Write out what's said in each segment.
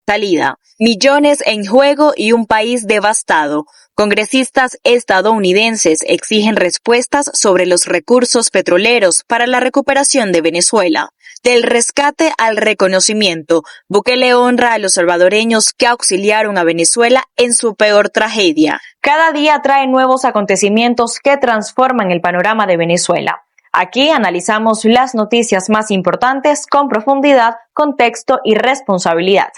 salida. Millones en juego y un país devastado. Congresistas estadounidenses exigen respuestas sobre los recursos petroleros para la recuperación de Venezuela. Del rescate al reconocimiento, Bukele honra a los salvadoreños que auxiliaron a Venezuela en su peor tragedia. Cada día trae nuevos acontecimientos que transforman el panorama de Venezuela. Aquí analizamos las noticias más importantes con profundidad, contexto y responsabilidad.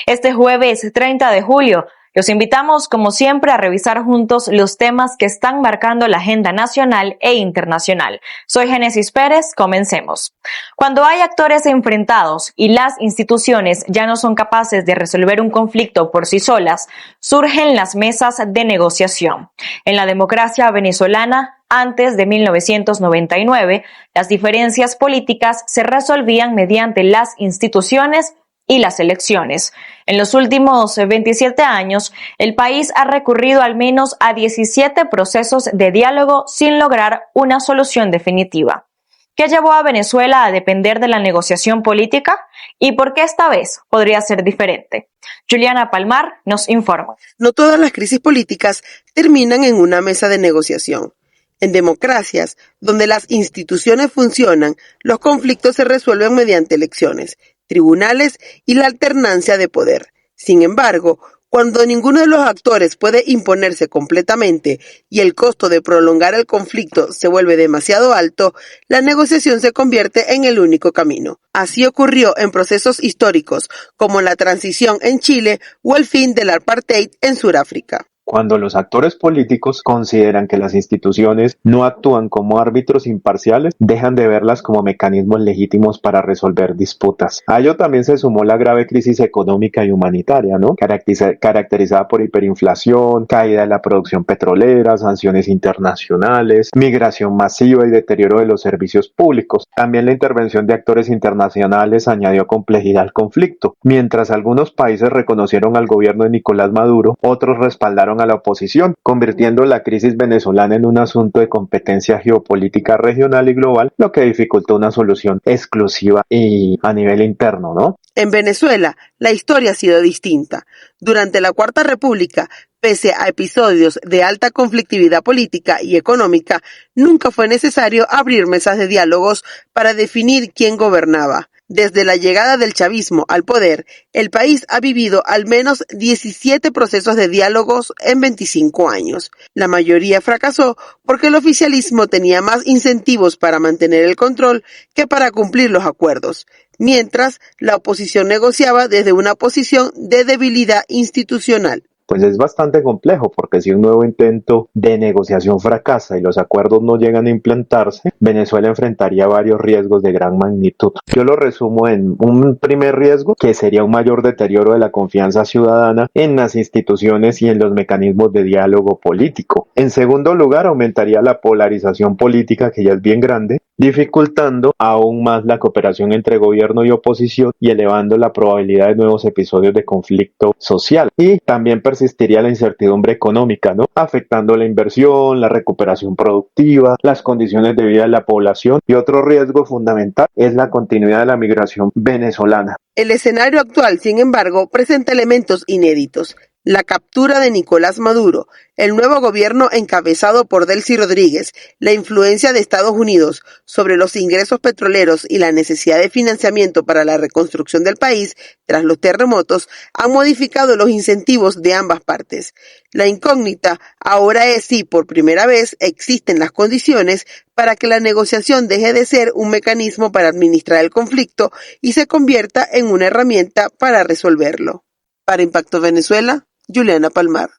Este jueves 30 de julio, los invitamos, como siempre, a revisar juntos los temas que están marcando la agenda nacional e internacional. Soy Génesis Pérez, comencemos. Cuando hay actores enfrentados y las instituciones ya no son capaces de resolver un conflicto por sí solas, surgen las mesas de negociación. En la democracia venezolana, antes de 1999, las diferencias políticas se resolvían mediante las instituciones y las elecciones. En los últimos 27 años, el país ha recurrido al menos a 17 procesos de diálogo sin lograr una solución definitiva. ¿Qué llevó a Venezuela a depender de la negociación política? ¿Y por qué esta vez podría ser diferente? Juliana Palmar nos informa. No todas las crisis políticas terminan en una mesa de negociación. En democracias, donde las instituciones funcionan, los conflictos se resuelven mediante elecciones, tribunales y la alternancia de poder. Sin embargo, cuando ninguno de los actores puede imponerse completamente y el costo de prolongar el conflicto se vuelve demasiado alto, la negociación se convierte en el único camino. Así ocurrió en procesos históricos como la transición en Chile o el fin del apartheid en Sudáfrica. Cuando los actores políticos consideran que las instituciones no actúan como árbitros imparciales, dejan de verlas como mecanismos legítimos para resolver disputas. A ello también se sumó la grave crisis económica y humanitaria, ¿no? Caracterizada por hiperinflación, caída de la producción petrolera, sanciones internacionales, migración masiva y deterioro de los servicios públicos. También la intervención de actores internacionales añadió complejidad al conflicto. Mientras algunos países reconocieron al gobierno de Nicolás Maduro, otros respaldaron a la oposición, convirtiendo la crisis venezolana en un asunto de competencia geopolítica regional y global, lo que dificultó una solución exclusiva y a nivel interno, ¿no? En Venezuela, la historia ha sido distinta. Durante la Cuarta República, pese a episodios de alta conflictividad política y económica, nunca fue necesario abrir mesas de diálogos para definir quién gobernaba. Desde la llegada del chavismo al poder, el país ha vivido al menos 17 procesos de diálogos en 25 años. La mayoría fracasó porque el oficialismo tenía más incentivos para mantener el control que para cumplir los acuerdos, mientras la oposición negociaba desde una posición de debilidad institucional. Pues es bastante complejo, porque si un nuevo intento de negociación fracasa y los acuerdos no llegan a implantarse, Venezuela enfrentaría varios riesgos de gran magnitud. Yo lo resumo en un primer riesgo, que sería un mayor deterioro de la confianza ciudadana en las instituciones y en los mecanismos de diálogo político. En segundo lugar, aumentaría la polarización política, que ya es bien grande, dificultando aún más la cooperación entre gobierno y oposición y elevando la probabilidad de nuevos episodios de conflicto social. Y también persistiría la incertidumbre económica, ¿no? Afectando la inversión, la recuperación productiva, las condiciones de vida de la población, y otro riesgo fundamental es la continuidad de la migración venezolana. El escenario actual, sin embargo, presenta elementos inéditos. La captura de Nicolás Maduro, el nuevo gobierno encabezado por Delcy Rodríguez, la influencia de Estados Unidos sobre los ingresos petroleros y la necesidad de financiamiento para la reconstrucción del país tras los terremotos han modificado los incentivos de ambas partes. La incógnita ahora es si por primera vez existen las condiciones para que la negociación deje de ser un mecanismo para administrar el conflicto y se convierta en una herramienta para resolverlo. Para Impacto Venezuela, Juliana Palmar.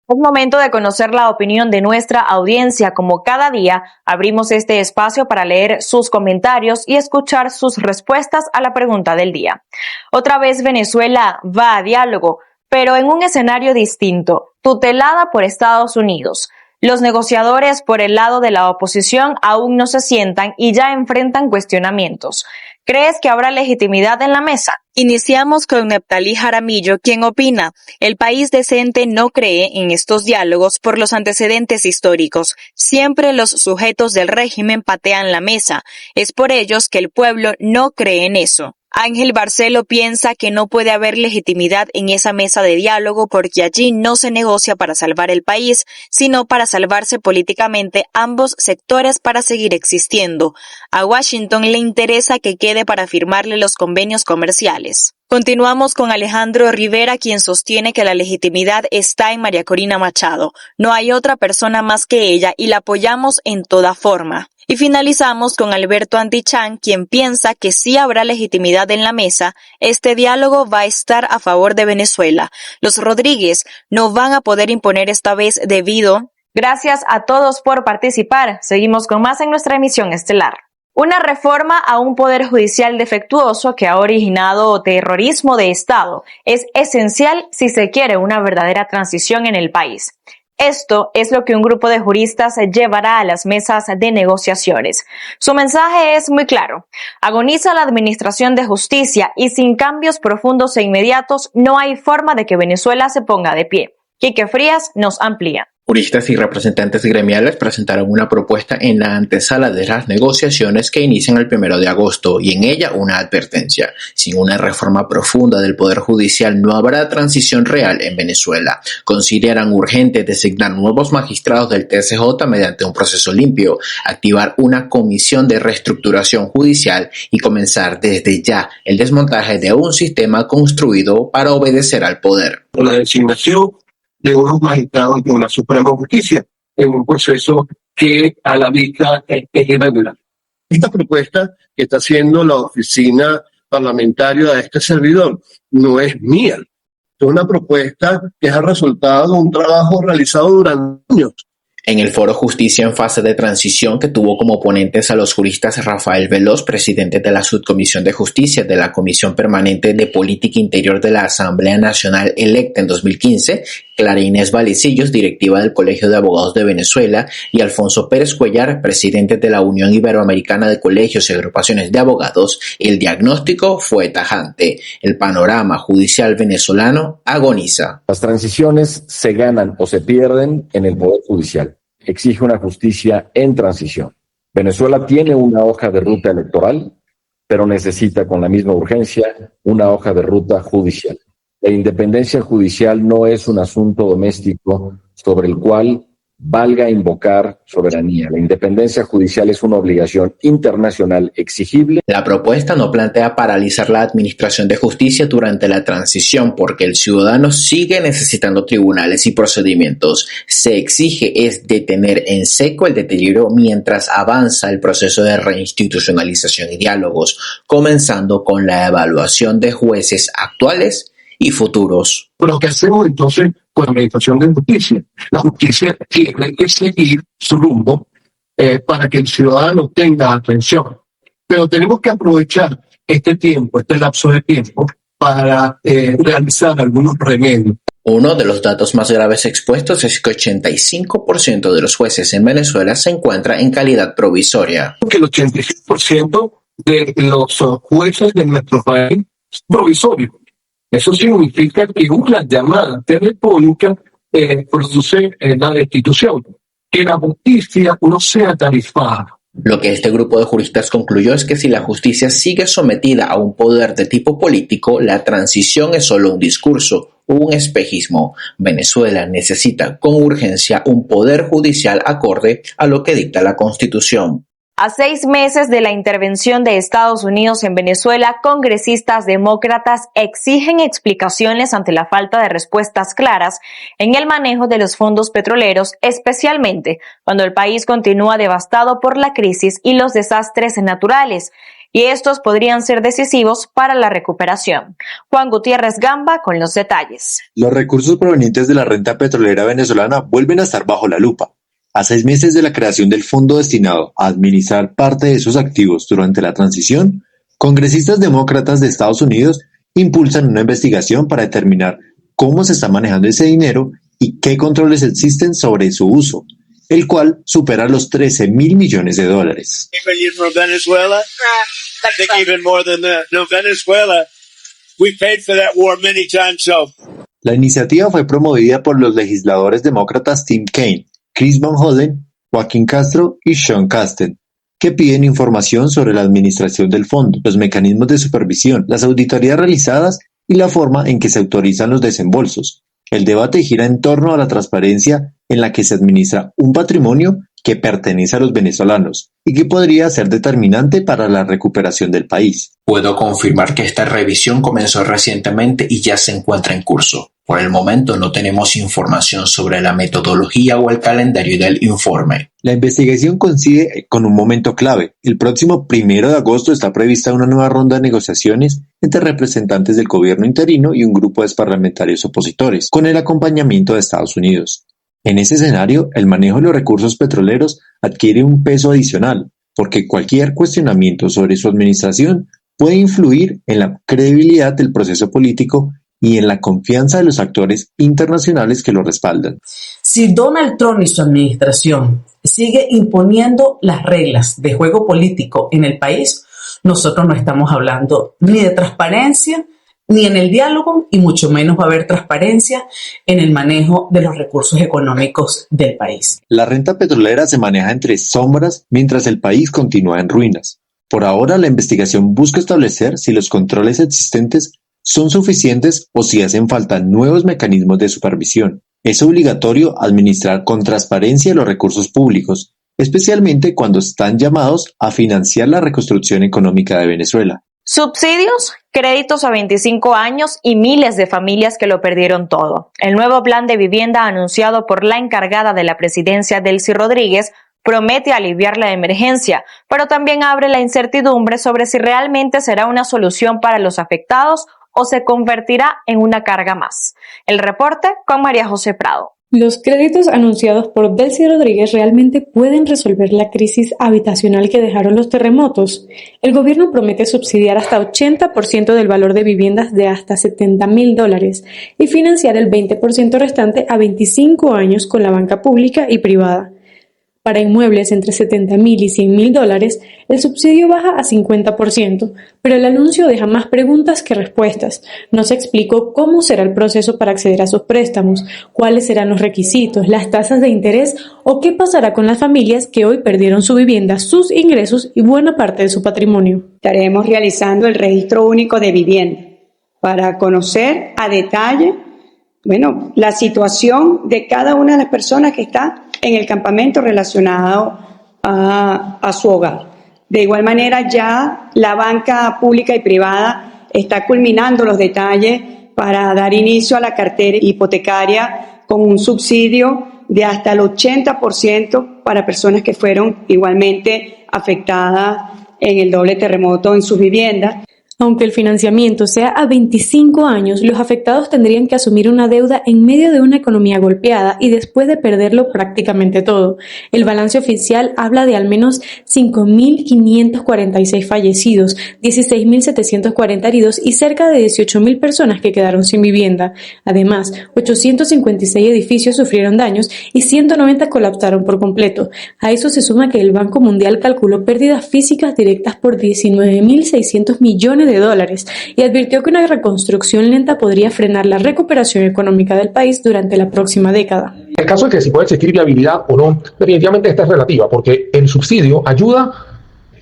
Es momento de conocer la opinión de nuestra audiencia. Como cada día, abrimos este espacio para leer sus comentarios y escuchar sus respuestas a la pregunta del día. Otra vez Venezuela va a diálogo, pero en un escenario distinto, tutelada por Estados Unidos. Los negociadores por el lado de la oposición aún no se sientan y ya enfrentan cuestionamientos. ¿Crees que habrá legitimidad en la mesa? Iniciamos con Neptalí Jaramillo, quien opina: el país decente no cree en estos diálogos por los antecedentes históricos. Siempre los sujetos del régimen patean la mesa. Es por ellos que el pueblo no cree en eso. Ángel Barceló piensa que no puede haber legitimidad en esa mesa de diálogo porque allí no se negocia para salvar el país, sino para salvarse políticamente ambos sectores para seguir existiendo. A Washington le interesa que quede para firmarle los convenios comerciales. Continuamos con Alejandro Rivera, quien sostiene que la legitimidad está en María Corina Machado. No hay otra persona más que ella y la apoyamos en toda forma. Y finalizamos con Alberto Antichán, quien piensa que sí habrá legitimidad en la mesa. Este diálogo va a estar a favor de Venezuela. Los Rodríguez no van a poder imponer esta vez debido. Gracias a todos por participar. Seguimos con más en nuestra emisión estelar. Una reforma a un poder judicial defectuoso que ha originado terrorismo de Estado es esencial si se quiere una verdadera transición en el país. Esto es lo que un grupo de juristas llevará a las mesas de negociaciones. Su mensaje es muy claro. Agoniza la administración de justicia y sin cambios profundos e inmediatos no hay forma de que Venezuela se ponga de pie. Quique Frías nos amplía. Juristas y representantes gremiales presentaron una propuesta en la antesala de las negociaciones que inician el 1 de agosto y en ella una advertencia. Sin una reforma profunda del Poder Judicial no habrá transición real en Venezuela. Consideran urgente designar nuevos magistrados del TSJ mediante un proceso limpio, activar una comisión de reestructuración judicial y comenzar desde ya el desmontaje de un sistema construido para obedecer al poder. La designación de unos magistrados de la Suprema Justicia en un proceso que a la vista es irregular. Esta propuesta que está haciendo la oficina parlamentaria de este servidor no es mía. Es una propuesta que es el resultado de un trabajo realizado durante años. En el Foro Justicia en fase de transición, que tuvo como ponentes a los juristas Rafael Veloz, presidente de la Subcomisión de Justicia de la Comisión Permanente de Política Interior de la Asamblea Nacional electa en 2015, Clara Inés Valecillos, directiva del Colegio de Abogados de Venezuela, y Alfonso Pérez Cuellar, presidente de la Unión Iberoamericana de Colegios y Agrupaciones de Abogados, el diagnóstico fue tajante. El panorama judicial venezolano agoniza. Las transiciones se ganan o se pierden en el Poder Judicial. Exige una justicia en transición. Venezuela tiene una hoja de ruta electoral, pero necesita con la misma urgencia una hoja de ruta judicial. La independencia judicial no es un asunto doméstico sobre el cual valga invocar soberanía. La independencia judicial es una obligación internacional exigible. La propuesta no plantea paralizar la administración de justicia durante la transición porque el ciudadano sigue necesitando tribunales y procedimientos. Se exige es detener en seco el deterioro mientras avanza el proceso de reinstitucionalización y diálogos, comenzando con la evaluación de jueces actuales y futuros. Pero ¿qué hacemos entonces con la administración de justicia? La justicia tiene que seguir su rumbo para que el ciudadano tenga atención. Pero tenemos que aprovechar este tiempo, este lapso de tiempo, para realizar algunos remedios. Uno de los datos más graves expuestos es que 85% de los jueces en Venezuela se encuentra en calidad provisoria. Que el 85% de los jueces de nuestro país es provisorio. Eso significa que una llamada telefónica produce la destitución, que la justicia no sea tarifada. Lo que este grupo de juristas concluyó es que si la justicia sigue sometida a un poder de tipo político, la transición es solo un discurso, un espejismo. Venezuela necesita con urgencia un poder judicial acorde a lo que dicta la Constitución. A 6 meses de la intervención de Estados Unidos en Venezuela, congresistas demócratas exigen explicaciones ante la falta de respuestas claras en el manejo de los fondos petroleros, especialmente cuando el país continúa devastado por la crisis y los desastres naturales, y estos podrían ser decisivos para la recuperación. Juan Gutiérrez Gamba con los detalles. Los recursos provenientes de la renta petrolera venezolana vuelven a estar bajo la lupa. A 6 meses de la creación del fondo destinado a administrar parte de esos activos durante la transición, congresistas demócratas de Estados Unidos impulsan una investigación para determinar cómo se está manejando ese dinero y qué controles existen sobre su uso, el cual supera los $13 mil millones. La iniciativa fue promovida por los legisladores demócratas Tim Kaine, Chris Van Hollen, Joaquín Castro y Sean Casten. que piden información sobre la administración del fondo, los mecanismos de supervisión, las auditorías realizadas y la forma en que se autorizan los desembolsos. El debate gira en torno a la transparencia en la que se administra un patrimonio que pertenece a los venezolanos y que podría ser determinante para la recuperación del país. Puedo confirmar que esta revisión comenzó recientemente y ya se encuentra en curso. Por el momento no tenemos información sobre la metodología o el calendario del informe. La investigación coincide con un momento clave. El próximo 1 de agosto está prevista una nueva ronda de negociaciones entre representantes del gobierno interino y un grupo de parlamentarios opositores, con el acompañamiento de Estados Unidos. En ese escenario, el manejo de los recursos petroleros adquiere un peso adicional, porque cualquier cuestionamiento sobre su administración puede influir en la credibilidad del proceso político y en la confianza de los actores internacionales que lo respaldan. Si Donald Trump y su administración sigue imponiendo las reglas de juego político en el país, nosotros no estamos hablando ni de transparencia, ni en el diálogo, y mucho menos va a haber transparencia en el manejo de los recursos económicos del país. La renta petrolera se maneja entre sombras mientras el país continúa en ruinas. Por ahora, la investigación busca establecer si los controles existentes son suficientes o si hacen falta nuevos mecanismos de supervisión. Es obligatorio administrar con transparencia los recursos públicos, especialmente cuando están llamados a financiar la reconstrucción económica de Venezuela. Subsidios, créditos a 25 años y miles de familias que lo perdieron todo. El nuevo plan de vivienda anunciado por la encargada de la presidencia, Delcy Rodríguez, promete aliviar la emergencia, pero también abre la incertidumbre sobre si realmente será una solución para los afectados o se convertirá en una carga más. El reporte con María José Prado. Los créditos anunciados por Delcy Rodríguez realmente pueden resolver la crisis habitacional que dejaron los terremotos. El gobierno promete subsidiar hasta 80% del valor de viviendas de hasta $70,000 y financiar el 20% restante a 25 años con la banca pública y privada. Para inmuebles entre $70,000 y $100,000, el subsidio baja a 50%, pero el anuncio deja más preguntas que respuestas. No se explicó cómo será el proceso para acceder a sus préstamos, cuáles serán los requisitos, las tasas de interés o qué pasará con las familias que hoy perdieron su vivienda, sus ingresos y buena parte de su patrimonio. Estaremos realizando el registro único de vivienda para conocer a detalle, la situación de cada una de las personas que está en el campamento relacionado a su hogar. De igual manera, ya la banca pública y privada está culminando los detalles para dar inicio a la cartera hipotecaria con un subsidio de hasta el 80% para personas que fueron igualmente afectadas en el doble terremoto en sus viviendas. Aunque el financiamiento sea a 25 años, los afectados tendrían que asumir una deuda en medio de una economía golpeada y después de perderlo prácticamente todo. El balance oficial habla de al menos 5.546 fallecidos, 16.740 heridos y cerca de 18.000 personas que quedaron sin vivienda. Además, 856 edificios sufrieron daños y 190 colapsaron por completo. A eso se suma que el Banco Mundial calculó pérdidas físicas directas por $19.600 millones y advirtió que una reconstrucción lenta podría frenar la recuperación económica del país durante la próxima década. En el caso de que si puede existir viabilidad o no, definitivamente esta es relativa, porque el subsidio ayuda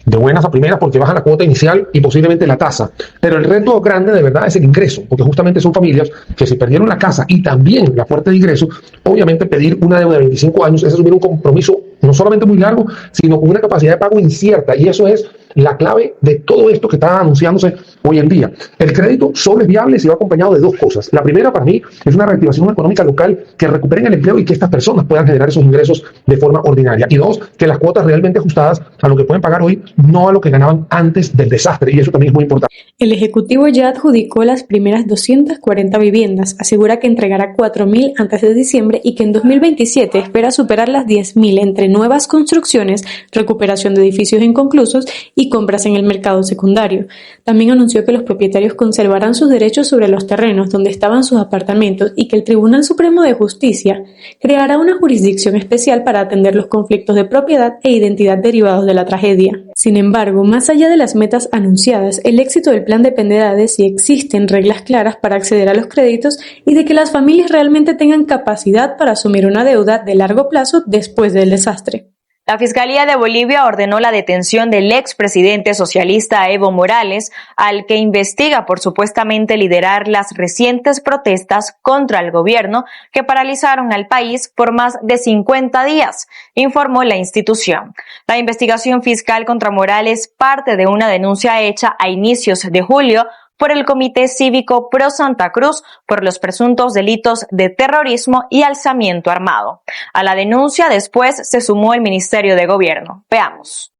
de buenas a primeras porque baja la cuota inicial y posiblemente la tasa, pero el reto grande de verdad es el ingreso, porque justamente son familias que se perdieron la casa y también la fuente de ingreso. Obviamente pedir una deuda de 25 años es asumir un compromiso no solamente muy largo, sino con una capacidad de pago incierta, y eso es la clave de todo esto que está anunciándose hoy en día. El crédito solo es viable si va acompañado de dos cosas. La primera, para mí, es una reactivación económica local que recuperen el empleo y que estas personas puedan generar esos ingresos de forma ordinaria. Y dos, que las cuotas realmente ajustadas a lo que pueden pagar hoy, no a lo que ganaban antes del desastre, y eso también es muy importante. El Ejecutivo ya adjudicó las primeras 240 viviendas, asegura que entregará 4.000 antes de diciembre y que en 2027 espera superar las 10.000 entre nuevas construcciones, recuperación de edificios inconclusos y compras en el mercado secundario. También anunció que los propietarios conservarán sus derechos sobre los terrenos donde estaban sus apartamentos y que el Tribunal Supremo de Justicia creará una jurisdicción especial para atender los conflictos de propiedad e identidad derivados de la tragedia. Sin embargo, más allá de las metas anunciadas, el éxito del plan dependerá de si existen reglas claras para acceder a los créditos y de que las familias realmente tengan capacidad para asumir una deuda de largo plazo después del desastre. La Fiscalía de Bolivia ordenó la detención del expresidente socialista Evo Morales, al que investiga por supuestamente liderar las recientes protestas contra el gobierno que paralizaron al país por más de 50 días, informó la institución. La investigación fiscal contra Morales parte de una denuncia hecha a inicios de julio por el Comité Cívico Pro Santa Cruz por los presuntos delitos de terrorismo y alzamiento armado. A la denuncia después se sumó el Ministerio de Gobierno. Veamos.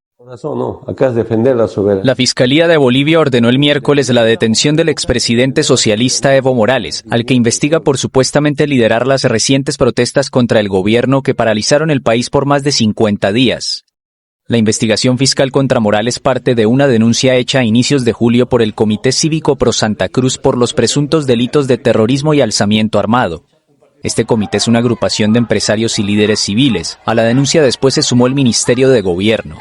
Acá es defender la soberanía. La Fiscalía de Bolivia ordenó el miércoles la detención del expresidente socialista Evo Morales, al que investiga por supuestamente liderar las recientes protestas contra el gobierno que paralizaron el país por más de 50 días. La investigación fiscal contra Morales parte de una denuncia hecha a inicios de julio por el Comité Cívico Pro Santa Cruz por los presuntos delitos de terrorismo y alzamiento armado. Este comité es una agrupación de empresarios y líderes civiles. A la denuncia después se sumó el Ministerio de Gobierno.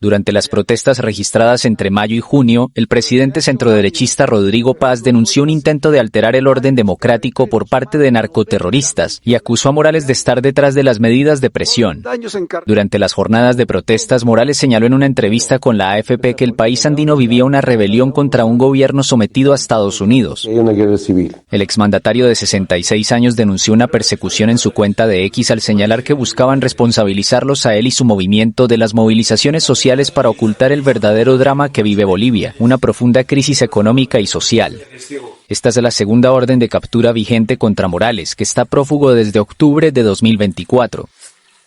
Durante las protestas registradas entre mayo y junio, el presidente centroderechista Rodrigo Paz denunció un intento de alterar el orden democrático por parte de narcoterroristas y acusó a Morales de estar detrás de las medidas de presión. Durante las jornadas de protestas, Morales señaló en una entrevista con la AFP que el país andino vivía una rebelión contra un gobierno sometido a Estados Unidos. El exmandatario de 66 años denunció una persecución en su cuenta de X al señalar que buscaban responsabilizarlos a él y su movimiento de las movilizaciones sociales para ocultar el verdadero drama que vive Bolivia, una profunda crisis económica y social. Esta es la segunda orden de captura vigente contra Morales, que está prófugo desde octubre de 2024.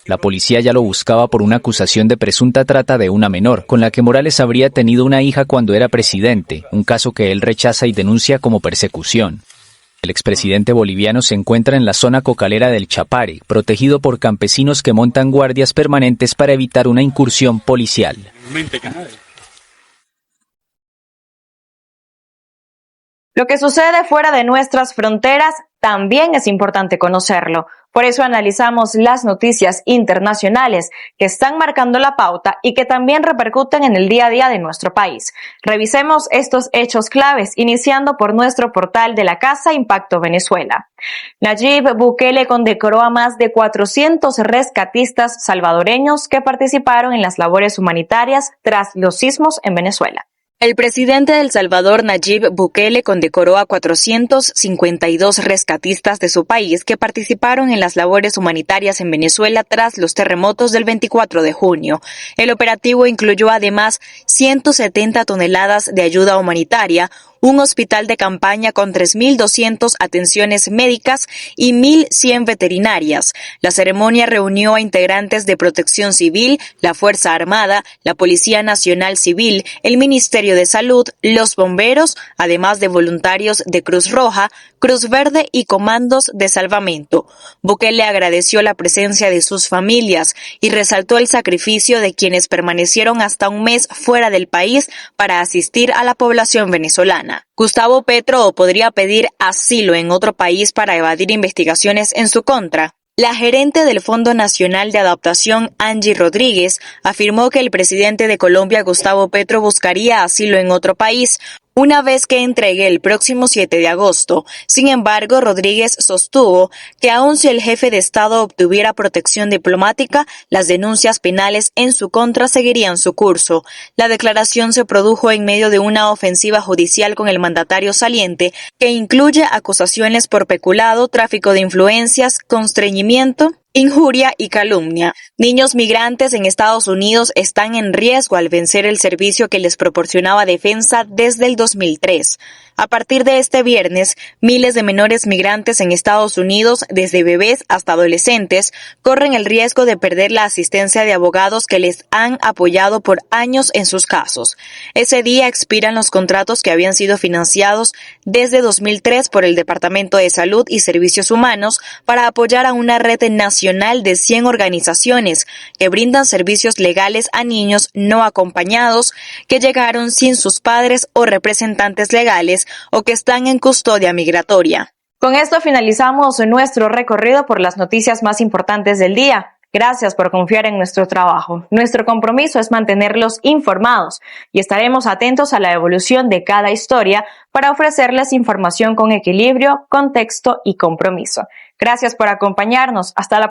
La policía ya lo buscaba por una acusación de presunta trata de una menor, con la que Morales habría tenido una hija cuando era presidente, un caso que él rechaza y denuncia como persecución. El expresidente boliviano se encuentra en la zona cocalera del Chapare, protegido por campesinos que montan guardias permanentes para evitar una incursión policial. Lo que sucede fuera de nuestras fronteras también es importante conocerlo. Por eso analizamos las noticias internacionales que están marcando la pauta y que también repercuten en el día a día de nuestro país. Revisemos estos hechos claves, iniciando por nuestro portal de la casa Impacto Venezuela. Nayib Bukele condecoró a más de 400 rescatistas salvadoreños que participaron en las labores humanitarias tras los sismos en Venezuela. El presidente de El Salvador, Nayib Bukele, condecoró a 452 rescatistas de su país que participaron en las labores humanitarias en Venezuela tras los terremotos del 24 de junio. El operativo incluyó además 170 toneladas de ayuda humanitaria, un hospital de campaña con 3.200 atenciones médicas y 1.100 veterinarias. La ceremonia reunió a integrantes de Protección Civil, la Fuerza Armada, la Policía Nacional Civil, el Ministerio de Salud, los bomberos, además de voluntarios de Cruz Roja, Cruz Verde y comandos de salvamento. Bukele agradeció la presencia de sus familias y resaltó el sacrificio de quienes permanecieron hasta un mes fuera del país para asistir a la población venezolana. Gustavo Petro podría pedir asilo en otro país para evadir investigaciones en su contra. La gerente del Fondo Nacional de Adaptación, Angie Rodríguez, afirmó que el presidente de Colombia, Gustavo Petro, buscaría asilo en otro país una vez que entregue el próximo 7 de agosto. Sin embargo, Rodríguez sostuvo que aun si el jefe de Estado obtuviera protección diplomática, las denuncias penales en su contra seguirían su curso. La declaración se produjo en medio de una ofensiva judicial con el mandatario saliente que incluye acusaciones por peculado, tráfico de influencias, constreñimiento, injuria y calumnia. Niños migrantes en Estados Unidos están en riesgo al vencer el servicio que les proporcionaba defensa desde el 2003. A partir de este viernes, miles de menores migrantes en Estados Unidos, desde bebés hasta adolescentes, corren el riesgo de perder la asistencia de abogados que les han apoyado por años en sus casos. Ese día expiran los contratos que habían sido financiados desde 2003 por el Departamento de Salud y Servicios Humanos para apoyar a una red nacional de 100 organizaciones que brindan servicios legales a niños no acompañados que llegaron sin sus padres o representantes legales o que están en custodia migratoria. Con esto finalizamos nuestro recorrido por las noticias más importantes del día. Gracias por confiar en nuestro trabajo. Nuestro compromiso es mantenerlos informados y estaremos atentos a la evolución de cada historia para ofrecerles información con equilibrio, contexto y compromiso. Gracias por acompañarnos. Hasta la próxima.